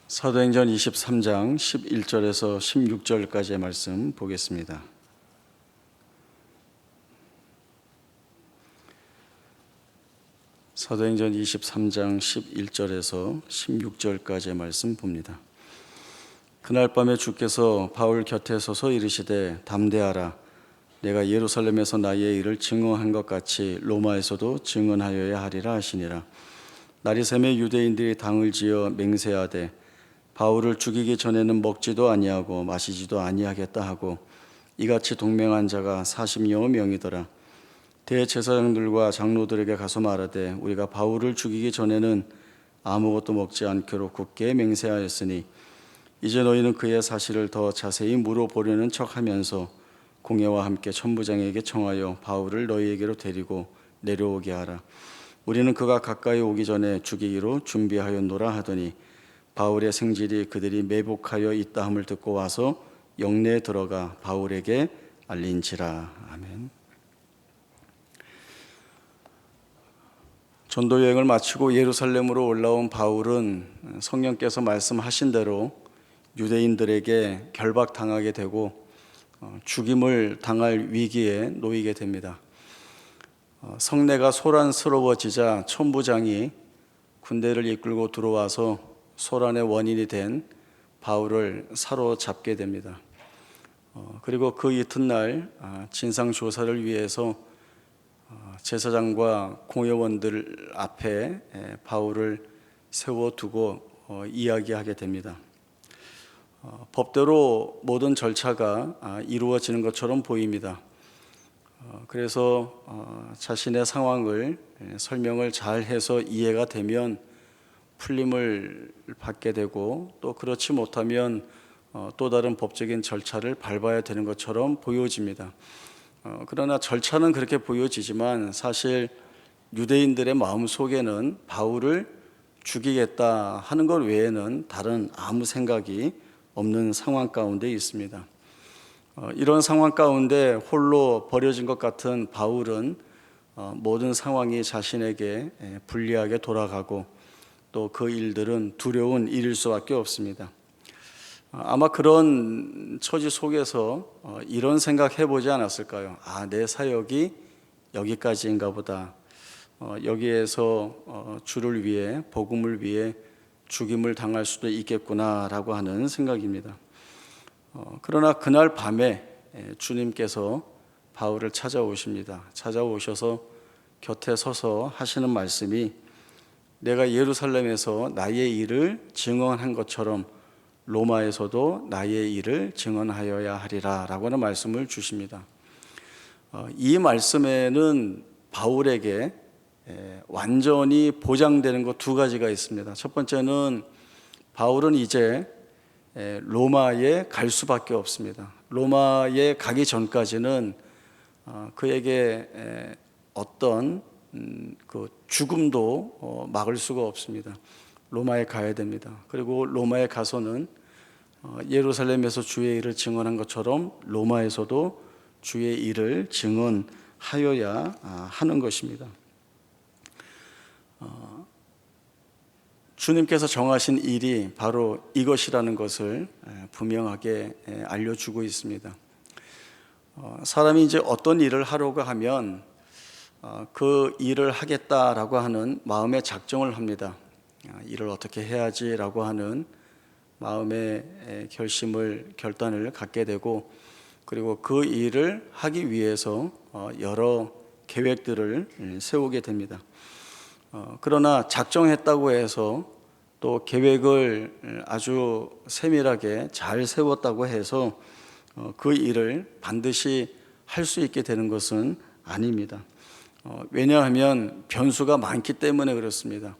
사도행전 23장 11절에서 16절까지의 말씀 보겠습니다. 사도행전 23장 11절에서 16절까지의 말씀 봅니다. 그날 밤에 주께서 바울 곁에 서서 이르시되 담대하라. 내가 예루살렘에서 나의 일을 증언한 것 같이 로마에서도 증언하여야 하리라 하시니라. 날이 새매 유대인들이 당을 지어 맹세하되 바울을 죽이기 전에는 먹지도 아니하고 마시지도 아니하겠다 하고 이같이 동맹한 자가 40여 명이더라. 대제사장들과 장로들에게 가서 말하되 우리가 바울을 죽이기 전에는 아무것도 먹지 않기로 굳게 맹세하였으니 이제 너희는 그의 사실을 더 자세히 물어보려는 척하면서 공회와 함께 천부장에게 청하여 바울을 너희에게로 데리고 내려오게 하라. 우리는 그가 가까이 오기 전에 죽이기로 준비하였노라 하더니 바울의 생질이 그들이 매복하여 있다함을 듣고 와서 영내에 들어가 바울에게 알린지라. 아멘. 전도 여행을 마치고 예루살렘으로 올라온 바울은 성령께서 말씀하신 대로 유대인들에게 결박당하게 되고 죽임을 당할 위기에 놓이게 됩니다. 성내가 소란스러워지자 천부장이 군대를 이끌고 들어와서 소란의 원인이 된 바울을 사로잡게 됩니다. 그리고 그 이튿날 진상조사를 위해서 제사장과 공회원들 앞에 바울을 세워두고 이야기하게 됩니다. 법대로 모든 절차가 이루어지는 것처럼 보입니다. 그래서 자신의 상황을 설명을 잘 해서 이해가 되면 풀림을 받게 되고 또 그렇지 못하면 또 다른 법적인 절차를 밟아야 되는 것처럼 보여집니다. 그러나 절차는 그렇게 보여지지만 사실 유대인들의 마음속에는 바울을 죽이겠다 하는 것 외에는 다른 아무 생각이 없는 상황 가운데 있습니다. 이런 상황 가운데 홀로 버려진 것 같은 바울은 모든 상황이 자신에게 불리하게 돌아가고 또 그 일들은 두려운 일일 수밖에 없습니다. 아마 그런 처지 속에서 이런 생각 해보지 않았을까요? 내 사역이 여기까지인가 보다. 여기에서 주를 위해 복음을 위해 죽임을 당할 수도 있겠구나라고 하는 생각입니다. 그러나 그날 밤에 주님께서 바울을 찾아오십니다. 찾아오셔서 곁에 서서 하시는 말씀이 내가 예루살렘에서 나의 일을 증언한 것처럼 로마에서도 나의 일을 증언하여야 하리라 라고 하는 말씀을 주십니다. 이 말씀에는 바울에게 완전히 보장되는 것 두 가지가 있습니다. 첫 번째는 바울은 이제 로마에 갈 수밖에 없습니다. 로마에 가기 전까지는 그에게 어떤 그 죽음도 막을 수가 없습니다. 로마에 가야 됩니다. 그리고 로마에 가서는 예루살렘에서 주의 일을 증언한 것처럼 로마에서도 주의 일을 증언하여야 하는 것입니다. 주님께서 정하신 일이 바로 이것이라는 것을 분명하게 알려주고 있습니다. 사람이 이제 어떤 일을 하려고 하면 그 일을 하겠다라고 하는 마음의 작정을 합니다. 일을 어떻게 해야지라고 하는 마음의 결단을 갖게 되고 그리고 그 일을 하기 위해서 여러 계획들을 세우게 됩니다. 그러나 작정했다고 해서 또 계획을 아주 세밀하게 잘 세웠다고 해서 그 일을 반드시 할 수 있게 되는 것은 아닙니다. 왜냐하면 변수가 많기 때문에 그렇습니다.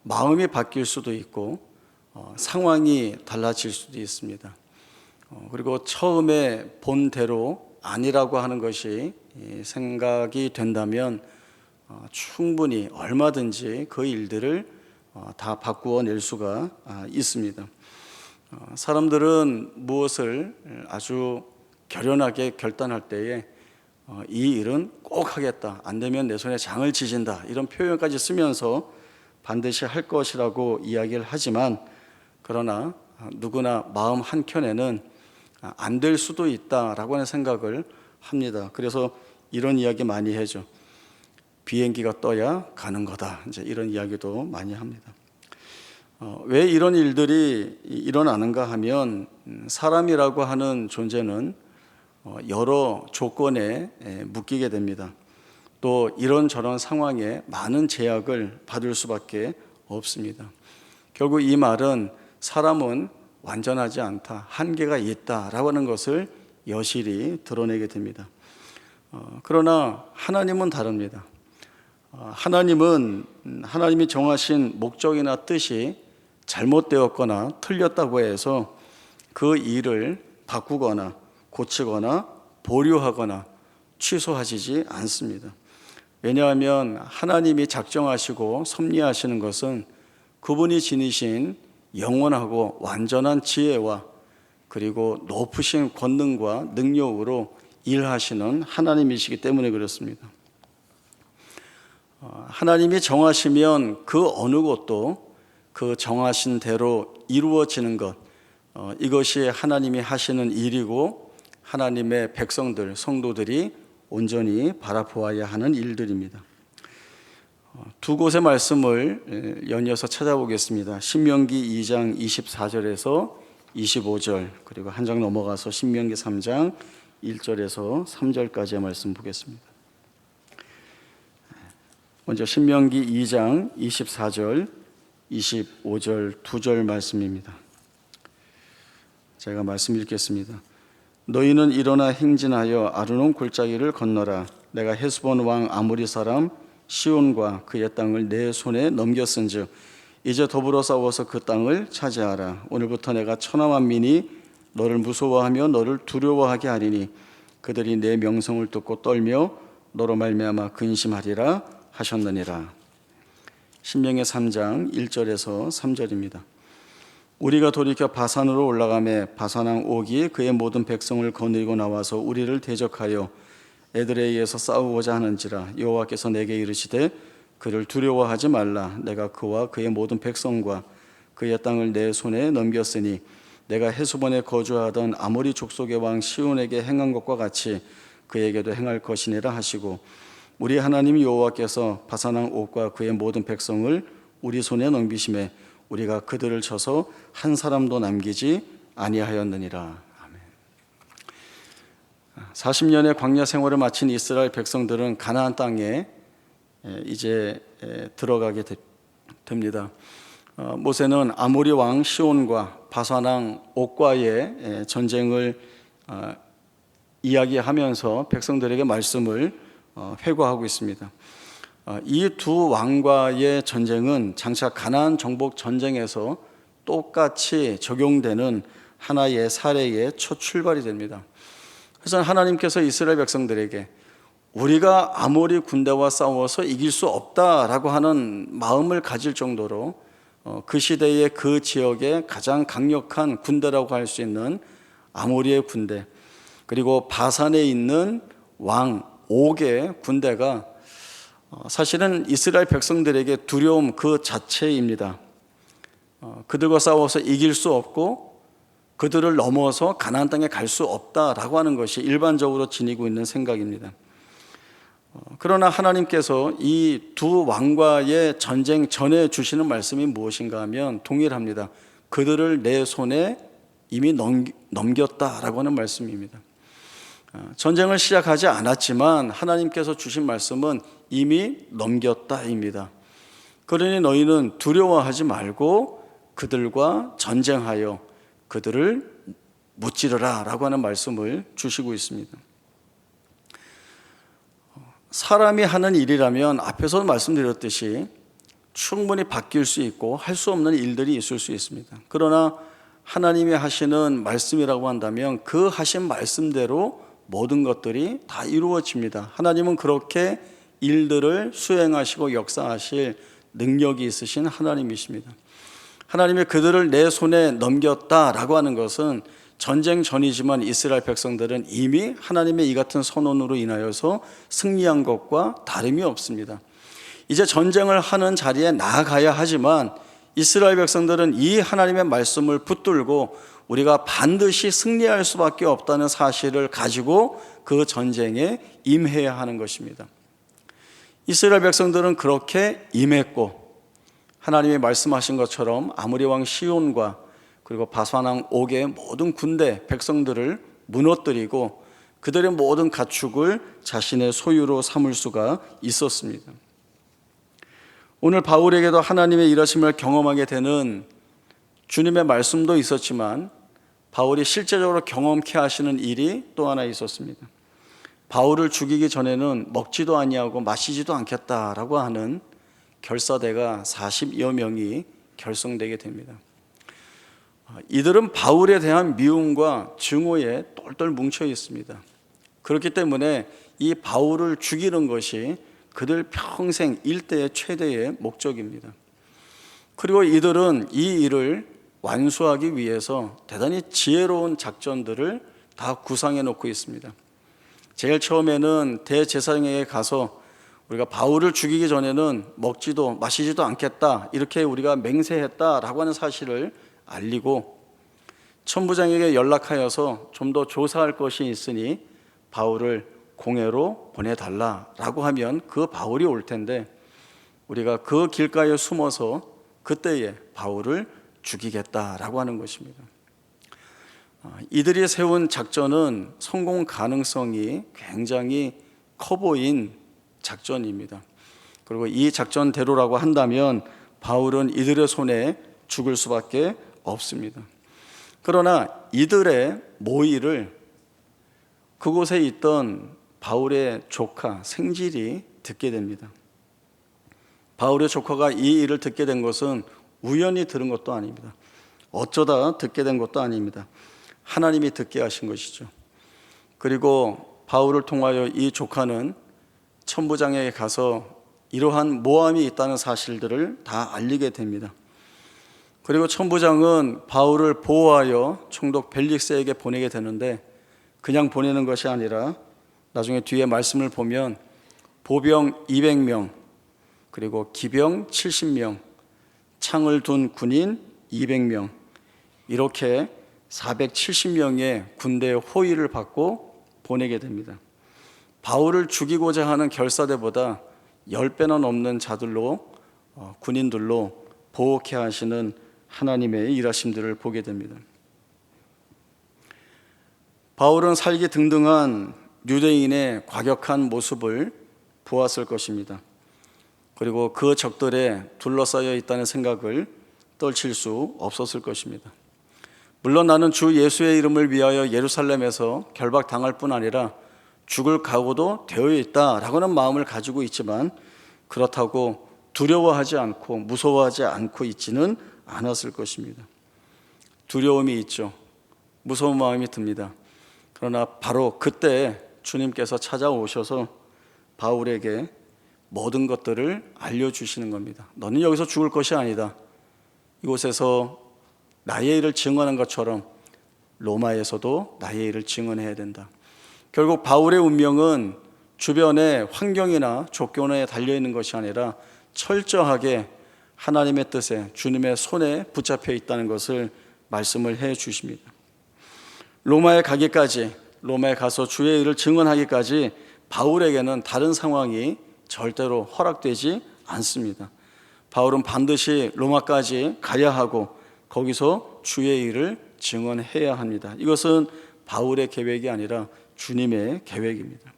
마음이 바뀔 수도 있고 상황이 달라질 수도 있습니다. 그리고 처음에 본 대로 아니라고 하는 것이 생각이 된다면 충분히 얼마든지 그 일들을 다 바꾸어 낼 수가 있습니다. 사람들은 무엇을 아주 결연하게 결단할 때에 이 일은 꼭 하겠다, 안 되면 내 손에 장을 지진다, 이런 표현까지 쓰면서 반드시 할 것이라고 이야기를 하지만 그러나 누구나 마음 한켠에는 안 될 수도 있다라고 하는 생각을 합니다. 그래서 이런 이야기 많이 해죠. 비행기가 떠야 가는 거다. 이제 이런 이야기도 많이 합니다. 왜 이런 일들이 일어나는가 하면 사람이라고 하는 존재는 여러 조건에 묶이게 됩니다. 또 이런저런 상황에 많은 제약을 받을 수밖에 없습니다. 결국 이 말은 사람은 완전하지 않다, 한계가 있다라고 하는 것을 여실히 드러내게 됩니다. 그러나 하나님은 다릅니다. 하나님은 하나님이 정하신 목적이나 뜻이 잘못되었거나 틀렸다고 해서 그 일을 바꾸거나 고치거나 보류하거나 취소하시지 않습니다. 왜냐하면 하나님이 작정하시고 섭리하시는 것은 그분이 지니신 영원하고 완전한 지혜와 그리고 높으신 권능과 능력으로 일하시는 하나님이시기 때문에 그렇습니다. 하나님이 정하시면 그 어느 것도 그 정하신 대로 이루어지는 것, 이것이 하나님이 하시는 일이고 하나님의 백성들, 성도들이 온전히 바라보아야 하는 일들입니다. 두 곳의 말씀을 연이어서 찾아보겠습니다. 신명기 2장 24절에서 25절, 그리고 한 장 넘어가서 신명기 3장 1절에서 3절까지의 말씀 보겠습니다. 먼저 신명기 2장 24절, 25절 두 절 말씀입니다. 제가 말씀 읽겠습니다. 너희는 일어나 행진하여 아르논 골짜기를 건너라. 내가 헤스본 왕 아모리 사람 시온과 그의 땅을 내 손에 넘겼은즉 이제 더불어 싸워서 그 땅을 차지하라. 오늘부터 내가 천하만민이 너를 무서워하며 너를 두려워하게 하리니 그들이 내 명성을 듣고 떨며 너로 말미암아 근심하리라 하셨느니라. 신명기 3장 1절에서 3절입니다. 우리가 돌이켜 바산으로 올라가매 바산왕 옥이 그의 모든 백성을 거느리고 나와서 우리를 대적하여 에드레이에서 싸우고자 하는지라. 여호와께서 내게 이르시되 그를 두려워하지 말라. 내가 그와 그의 모든 백성과 그의 땅을 내 손에 넘겼으니 내가 헤스본에 거주하던 아모리 족속의 왕 시온에게 행한 것과 같이 그에게도 행할 것이니라 하시고 우리 하나님 여호와께서 바산왕 옥과 그의 모든 백성을 우리 손에 넘기심에 우리가 그들을 쳐서 한 사람도 남기지 아니하였느니라. 아멘. 40년의 광야 생활을 마친 이스라엘 백성들은 가나안 땅에 이제 들어가게 됩니다. 모세는 아모리 왕 시온과 바산왕 옥과의 전쟁을 이야기하면서 백성들에게 말씀을 회고하고 있습니다. 이 두 왕과의 전쟁은 장차 가나안 정복 전쟁에서 똑같이 적용되는 하나의 사례의 첫 출발이 됩니다. 그래서 하나님께서 이스라엘 백성들에게 우리가 아모리 군대와 싸워서 이길 수 없다라고 하는 마음을 가질 정도로 그 시대의 그 지역의 가장 강력한 군대라고 할 수 있는 아모리의 군대, 그리고 바산에 있는 왕 옥의 군대가 사실은 이스라엘 백성들에게 두려움 그 자체입니다. 그들과 싸워서 이길 수 없고 그들을 넘어서 가나안 땅에 갈 수 없다라고 하는 것이 일반적으로 지니고 있는 생각입니다. 그러나 하나님께서 이 두 왕과의 전쟁 전에 주시는 말씀이 무엇인가 하면 동일합니다. 그들을 내 손에 이미 넘겼다라고 하는 말씀입니다. 전쟁을 시작하지 않았지만 하나님께서 주신 말씀은 이미 넘겼다입니다. 그러니 너희는 두려워하지 말고 그들과 전쟁하여 그들을 무찌르라 라고 하는 말씀을 주시고 있습니다. 사람이 하는 일이라면 앞에서 말씀드렸듯이 충분히 바뀔 수 있고 할 수 없는 일들이 있을 수 있습니다. 그러나 하나님이 하시는 말씀이라고 한다면 그 하신 말씀대로 모든 것들이 다 이루어집니다. 하나님은 그렇게 일들을 수행하시고 역사하실 능력이 있으신 하나님이십니다. 하나님이 그들을 내 손에 넘겼다라고 하는 것은 전쟁 전이지만 이스라엘 백성들은 이미 하나님의 이 같은 선언으로 인하여서 승리한 것과 다름이 없습니다. 이제 전쟁을 하는 자리에 나아가야 하지만 이스라엘 백성들은 이 하나님의 말씀을 붙들고 우리가 반드시 승리할 수밖에 없다는 사실을 가지고 그 전쟁에 임해야 하는 것입니다. 이스라엘 백성들은 그렇게 임했고, 하나님이 말씀하신 것처럼 아모리 왕 시온과 그리고 바산 왕 옥의 모든 군대 백성들을 무너뜨리고 그들의 모든 가축을 자신의 소유로 삼을 수가 있었습니다. 오늘 바울에게도 하나님의 일하심을 경험하게 되는 주님의 말씀도 있었지만, 바울이 실제적으로 경험케 하시는 일이 또 하나 있었습니다. 바울을 죽이기 전에는 먹지도 아니하고 마시지도 않겠다라고 하는 결사대가 40여 명이 결성되게 됩니다. 이들은 바울에 대한 미움과 증오에 똘똘 뭉쳐 있습니다. 그렇기 때문에 이 바울을 죽이는 것이 그들 평생 일대의 최대의 목적입니다. 그리고 이들은 이 일을 완수하기 위해서 대단히 지혜로운 작전들을 다 구상해 놓고 있습니다. 제일 처음에는 대제사장에게 가서 우리가 바울을 죽이기 전에는 먹지도 마시지도 않겠다, 이렇게 우리가 맹세했다라고 하는 사실을 알리고, 천부장에게 연락하여서 좀 더 조사할 것이 있으니 바울을 공회로 보내달라라고 하면 그 바울이 올 텐데, 우리가 그 길가에 숨어서 그때에 바울을 죽이겠다라고 하는 것입니다. 이들이 세운 작전은 성공 가능성이 굉장히 커 보인 작전입니다. 그리고 이 작전대로라고 한다면 바울은 이들의 손에 죽을 수밖에 없습니다. 그러나 이들의 모의를 그곳에 있던 바울의 조카 생질이 듣게 됩니다. 바울의 조카가 이 일을 듣게 된 것은 우연히 들은 것도 아닙니다. 어쩌다 듣게 된 것도 아닙니다. 하나님이 듣게 하신 것이죠. 그리고 바울을 통하여 이 조카는 천부장에게 가서 이러한 모함이 있다는 사실들을 다 알리게 됩니다. 그리고 천부장은 바울을 보호하여 총독 벨릭스에게 보내게 되는데, 그냥 보내는 것이 아니라 나중에 뒤에 말씀을 보면 보병 200명, 그리고 기병 70명, 창을 둔 군인 200명, 이렇게 470명의 군대의 호위를 받고 보내게 됩니다. 바울을 죽이고자 하는 결사대보다 10배나 넘는 자들로, 군인들로 보호케 하시는 하나님의 일하심들을 보게 됩니다. 바울은 살기 등등한 유대인의 과격한 모습을 보았을 것입니다. 그리고 그 적들에 둘러싸여 있다는 생각을 떨칠 수 없었을 것입니다. 물론 나는 주 예수의 이름을 위하여 예루살렘에서 결박당할 뿐 아니라 죽을 각오도 되어 있다라고는 마음을 가지고 있지만, 그렇다고 두려워하지 않고 무서워하지 않고 있지는 않았을 것입니다. 두려움이 있죠. 무서운 마음이 듭니다. 그러나 바로 그때 주님께서 찾아오셔서 바울에게 모든 것들을 알려주시는 겁니다. 너는 여기서 죽을 것이 아니다. 이곳에서 나의 일을 증언한 것처럼 로마에서도 나의 일을 증언해야 된다. 결국 바울의 운명은 주변의 환경이나 조건에 달려있는 것이 아니라 철저하게 하나님의 뜻에, 주님의 손에 붙잡혀 있다는 것을 말씀을 해 주십니다. 로마에 가기까지, 로마에 가서 주의 일을 증언하기까지 바울에게는 다른 상황이 절대로 허락되지 않습니다. 바울은 반드시 로마까지 가야 하고 거기서 주의 일을 증언해야 합니다. 이것은 바울의 계획이 아니라 주님의 계획입니다.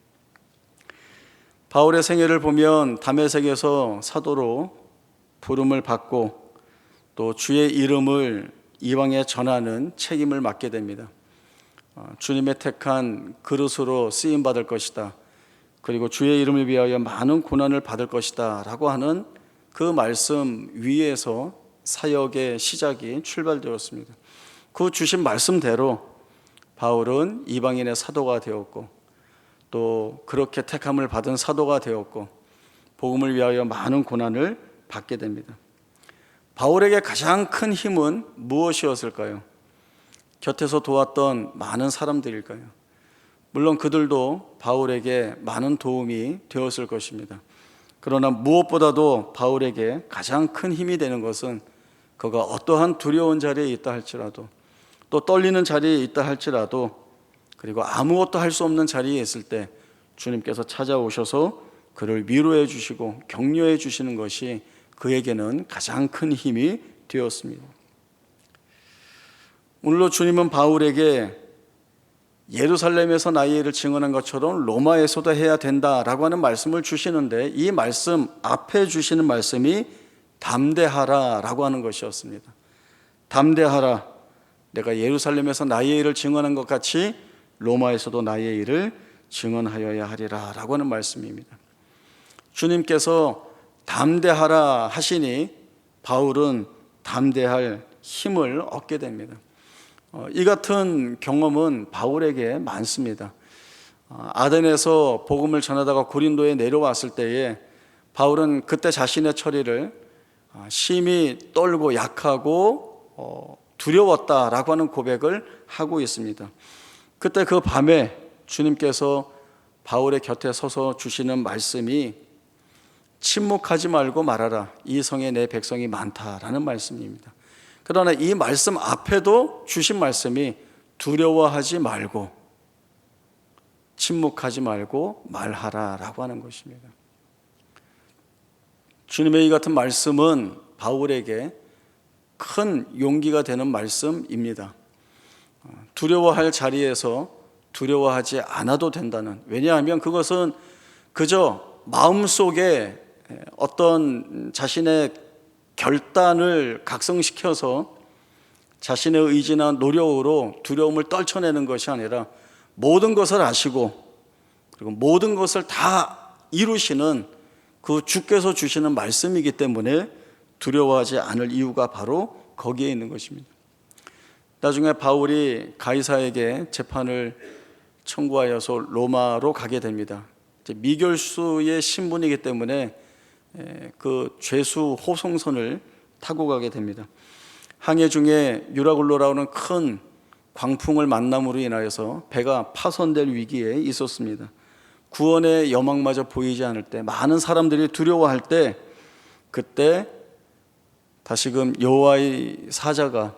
바울의 생애를 보면 다메섹에서 사도로 부름을 받고 또 주의 이름을 이방에 전하는 책임을 맡게 됩니다. 주님의 택한 그릇으로 쓰임받을 것이다. 그리고 주의 이름을 위하여 많은 고난을 받을 것이다 라고 하는 그 말씀 위에서 사역의 시작이 출발되었습니다. 그 주신 말씀대로 바울은 이방인의 사도가 되었고, 또 그렇게 택함을 받은 사도가 되었고, 복음을 위하여 많은 고난을 받게 됩니다. 바울에게 가장 큰 힘은 무엇이었을까요? 곁에서 도왔던 많은 사람들일까요? 물론 그들도 바울에게 많은 도움이 되었을 것입니다. 그러나 무엇보다도 바울에게 가장 큰 힘이 되는 것은 그가 어떠한 두려운 자리에 있다 할지라도, 또 떨리는 자리에 있다 할지라도, 그리고 아무것도 할 수 없는 자리에 있을 때 주님께서 찾아오셔서 그를 위로해 주시고 격려해 주시는 것이 그에게는 가장 큰 힘이 되었습니다. 오늘로 주님은 바울에게 예루살렘에서 나의 일을 증언한 것처럼 로마에서도 해야 된다라고 하는 말씀을 주시는데, 이 말씀 앞에 주시는 말씀이 담대하라라고 하는 것이었습니다. 담대하라, 내가 예루살렘에서 나의 일을 증언한 것 같이 로마에서도 나의 일을 증언하여야 하리라 라고 하는 말씀입니다. 주님께서 담대하라 하시니 바울은 담대할 힘을 얻게 됩니다. 이 같은 경험은 바울에게 많습니다. 아덴에서 복음을 전하다가 고린도에 내려왔을 때에 바울은 그때 자신의 처리를 심히 떨고 약하고 두려웠다라고 하는 고백을 하고 있습니다. 그때 그 밤에 주님께서 바울의 곁에 서서 주시는 말씀이 침묵하지 말고 말하라, 이 성에 내 백성이 많다라는 말씀입니다. 그러나 이 말씀 앞에도 주신 말씀이 두려워하지 말고 침묵하지 말고 말하라라고 하는 것입니다. 주님의 이 같은 말씀은 바울에게 큰 용기가 되는 말씀입니다. 두려워할 자리에서 두려워하지 않아도 된다는, 왜냐하면 그것은 그저 마음속에 어떤 자신의 결단을 각성시켜서 자신의 의지나 노력으로 두려움을 떨쳐내는 것이 아니라 모든 것을 아시고 그리고 모든 것을 다 이루시는 그 주께서 주시는 말씀이기 때문에 두려워하지 않을 이유가 바로 거기에 있는 것입니다. 나중에 바울이 가이사에게 재판을 청구하여서 로마로 가게 됩니다. 미결수의 신분이기 때문에 그 죄수 호송선을 타고 가게 됩니다. 항해 중에 유라굴로라는 큰 광풍을 만남으로 인하여서 배가 파손될 위기에 있었습니다. 구원의 여망마저 보이지 않을 때, 많은 사람들이 두려워할 때, 그때 다시금 여호와의 사자가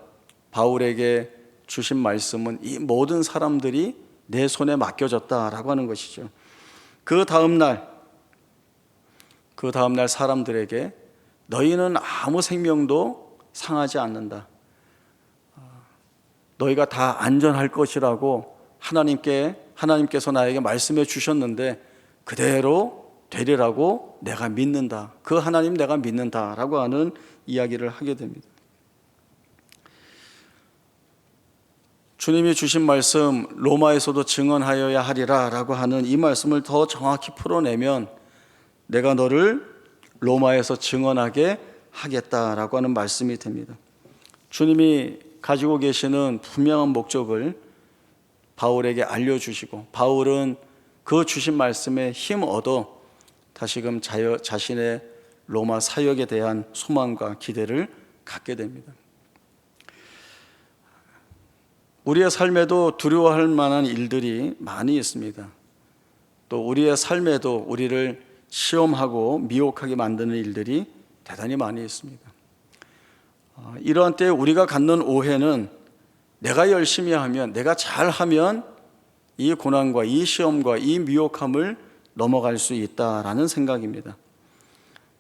바울에게 주신 말씀은 이 모든 사람들이 내 손에 맡겨졌다라고 하는 것이죠. 그 다음날 사람들에게 너희는 아무 생명도 상하지 않는다, 너희가 다 안전할 것이라고 하나님께서 나에게 말씀해 주셨는데 그대로 되리라고 내가 믿는다, 그 하나님 내가 믿는다라고 하는 이야기를 하게 됩니다. 주님이 주신 말씀, 로마에서도 증언하여야 하리라 라고 하는 이 말씀을 더 정확히 풀어내면 내가 너를 로마에서 증언하게 하겠다라고 하는 말씀이 됩니다. 주님이 가지고 계시는 분명한 목적을 바울에게 알려주시고, 바울은 그 주신 말씀에 힘 얻어 다시금 자신의 로마 사역에 대한 소망과 기대를 갖게 됩니다. 우리의 삶에도 두려워할 만한 일들이 많이 있습니다. 또 우리의 삶에도 우리를 시험하고 미혹하게 만드는 일들이 대단히 많이 있습니다. 이러한 때에 우리가 갖는 오해는 내가 열심히 하면, 내가 잘하면 이 고난과 이 시험과 이 미혹함을 넘어갈 수 있다라는 생각입니다.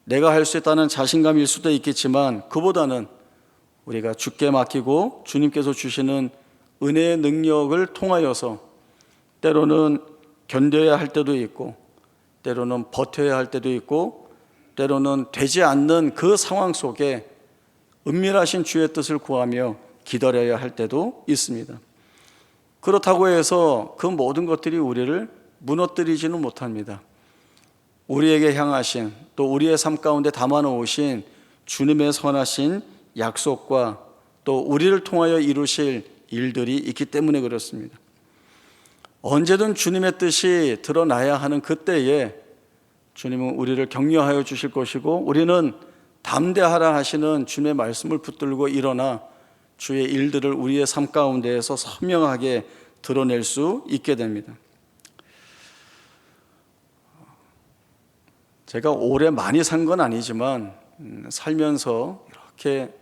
내가 할 수 있다는 자신감일 수도 있겠지만 그보다는 우리가 주께 맡기고 주님께서 주시는 은혜의 능력을 통하여서 때로는 견뎌야 할 때도 있고, 때로는 버텨야 할 때도 있고, 때로는 되지 않는 그 상황 속에 은밀하신 주의 뜻을 구하며 기다려야 할 때도 있습니다. 그렇다고 해서 그 모든 것들이 우리를 무너뜨리지는 못합니다. 우리에게 향하신, 또 우리의 삶 가운데 담아놓으신 주님의 선하신 약속과 또 우리를 통하여 이루실 일들이 있기 때문에 그렇습니다. 언제든 주님의 뜻이 드러나야 하는 그때에 주님은 우리를 격려하여 주실 것이고, 우리는 담대하라 하시는 주님의 말씀을 붙들고 일어나 주의 일들을 우리의 삶 가운데에서 선명하게 드러낼 수 있게 됩니다. 제가 오래 많이 산 건 아니지만 살면서 이렇게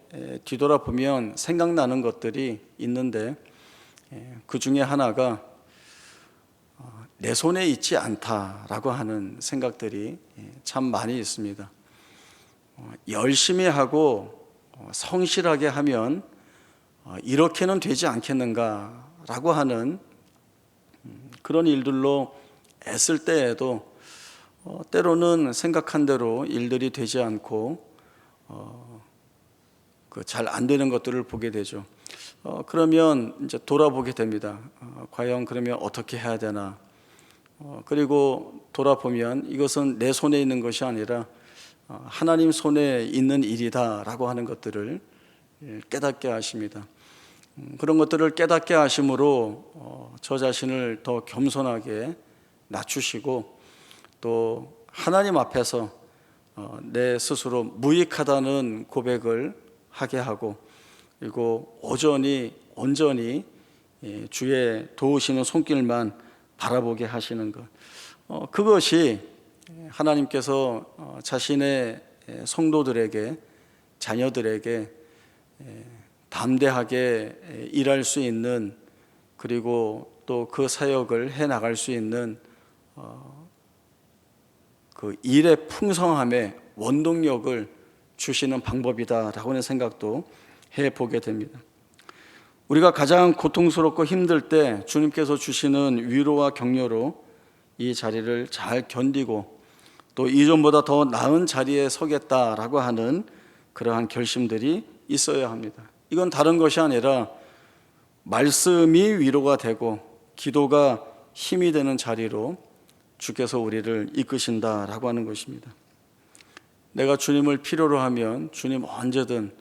뒤돌아보면 생각나는 것들이 있는데 그 중에 하나가 내 손에 있지 않다라고 하는 생각들이 참 많이 있습니다. 열심히 하고 성실하게 하면 이렇게는 되지 않겠는가라고 하는 그런 일들로 애쓸 때에도 때로는 생각한 대로 일들이 되지 않고 잘 안 되는 것들을 보게 되죠. 그러면 이제 돌아보게 됩니다. 과연 그러면 어떻게 해야 되나? 그리고 돌아보면 이것은 내 손에 있는 것이 아니라 하나님 손에 있는 일이다라고 하는 것들을 깨닫게 하십니다. 그런 것들을 깨닫게 하심으로 저 자신을 더 겸손하게 낮추시고 또 하나님 앞에서 내 스스로 무익하다는 고백을 하게 하고 그리고 온전히 주의 도우시는 손길만 바라보게 하시는 것, 그것이 하나님께서 자신의 성도들에게 자녀들에게 담대하게 일할 수 있는 그리고 또 그 사역을 해 나갈 수 있는 그 일의 풍성함의 원동력을 주시는 방법이다라고 하는 생각도 해보게 됩니다. 우리가 가장 고통스럽고 힘들 때 주님께서 주시는 위로와 격려로 이 자리를 잘 견디고 또 이전보다 더 나은 자리에 서겠다라고 하는 그러한 결심들이 있어야 합니다. 이건 다른 것이 아니라 말씀이 위로가 되고 기도가 힘이 되는 자리로 주께서 우리를 이끄신다라고 하는 것입니다. 내가 주님을 필요로 하면 주님 언제든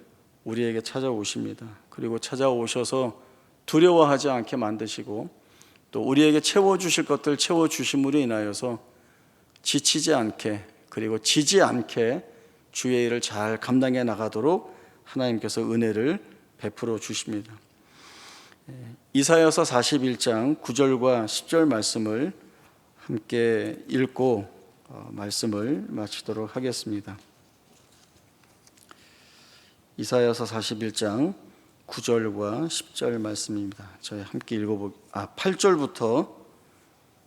우리에게 찾아오십니다. 그리고 찾아오셔서 두려워하지 않게 만드시고 또 우리에게 채워주실 것들 채워주심으로 인하여서 지치지 않게 그리고 지지 않게 주의 일을 잘 감당해 나가도록 하나님께서 은혜를 베풀어 주십니다. 이사야서 41장 9절과 10절 말씀을 함께 읽고 말씀을 마치도록 하겠습니다. 이사야서 41장 9절과 10절 말씀입니다. 저희 함께 8절부터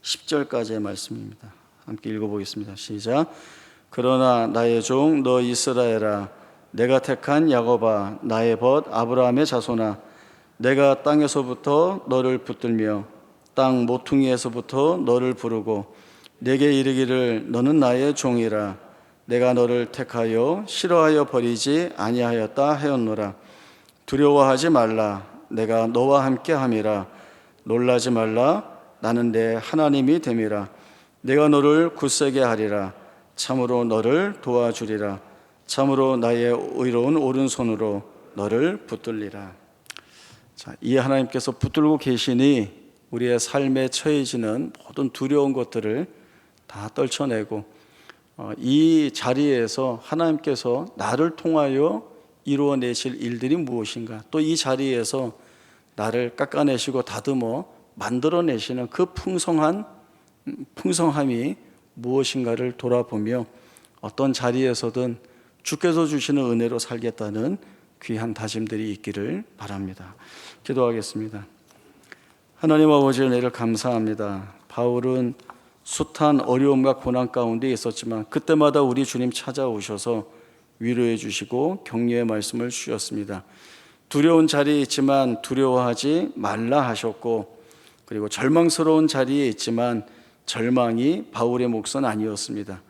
10절까지의 말씀입니다. 함께 읽어보겠습니다. 시작. 그러나 나의 종 너 이스라엘아, 내가 택한 야곱아, 나의 벗 아브라함의 자손아, 내가 땅에서부터 너를 붙들며 땅 모퉁이에서부터 너를 부르고 내게 이르기를 너는 나의 종이라. 내가 너를 택하여 싫어하여 버리지 아니하였다 하였노라. 두려워하지 말라. 내가 너와 함께 함이라. 놀라지 말라. 나는 내 하나님이 됨이라. 내가 너를 굳세게 하리라. 참으로 너를 도와주리라. 참으로 나의 의로운 오른손으로 너를 붙들리라. 자, 이 하나님께서 붙들고 계시니 우리의 삶에 처해지는 모든 두려운 것들을 다 떨쳐내고 이 자리에서 하나님께서 나를 통하여 이루어내실 일들이 무엇인가, 또 이 자리에서 나를 깎아내시고 다듬어 만들어내시는 그 풍성함이 무엇인가를 돌아보며 어떤 자리에서든 주께서 주시는 은혜로 살겠다는 귀한 다짐들이 있기를 바랍니다. 기도하겠습니다. 하나님 아버지, 은혜를 감사합니다. 바울은 숱한 어려움과 고난 가운데 있었지만 그때마다 우리 주님 찾아오셔서 위로해 주시고 격려의 말씀을 주셨습니다. 두려운 자리에 있지만 두려워하지 말라 하셨고, 그리고 절망스러운 자리에 있지만 절망이 바울의 몫은 아니었습니다.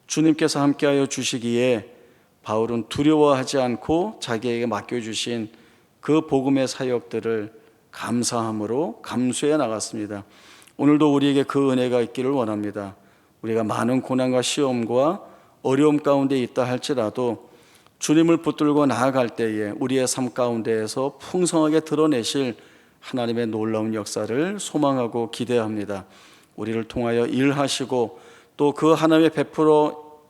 주님께서 함께하여 주시기에 바울은 두려워하지 않고 자기에게 맡겨주신 그 복음의 사역들을 감사함으로 감수해 나갔습니다. 오늘도 우리에게 그 은혜가 있기를 원합니다. 우리가 많은 고난과 시험과 어려움 가운데 있다 할지라도 주님을 붙들고 나아갈 때에 우리의 삶 가운데에서 풍성하게 드러내실 하나님의 놀라운 역사를 소망하고 기대합니다. 우리를 통하여 일하시고 또 그 하나님의 베풀어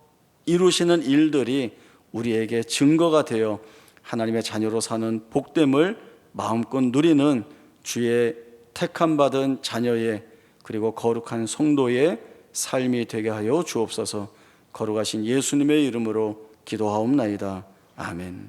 이루시는 일들이 우리에게 증거가 되어 하나님의 자녀로 사는 복됨을 마음껏 누리는 주의 택함받은 자녀의 그리고 거룩한 성도의 삶이 되게 하여 주옵소서. 거룩하신 예수님의 이름으로 기도하옵나이다. 아멘.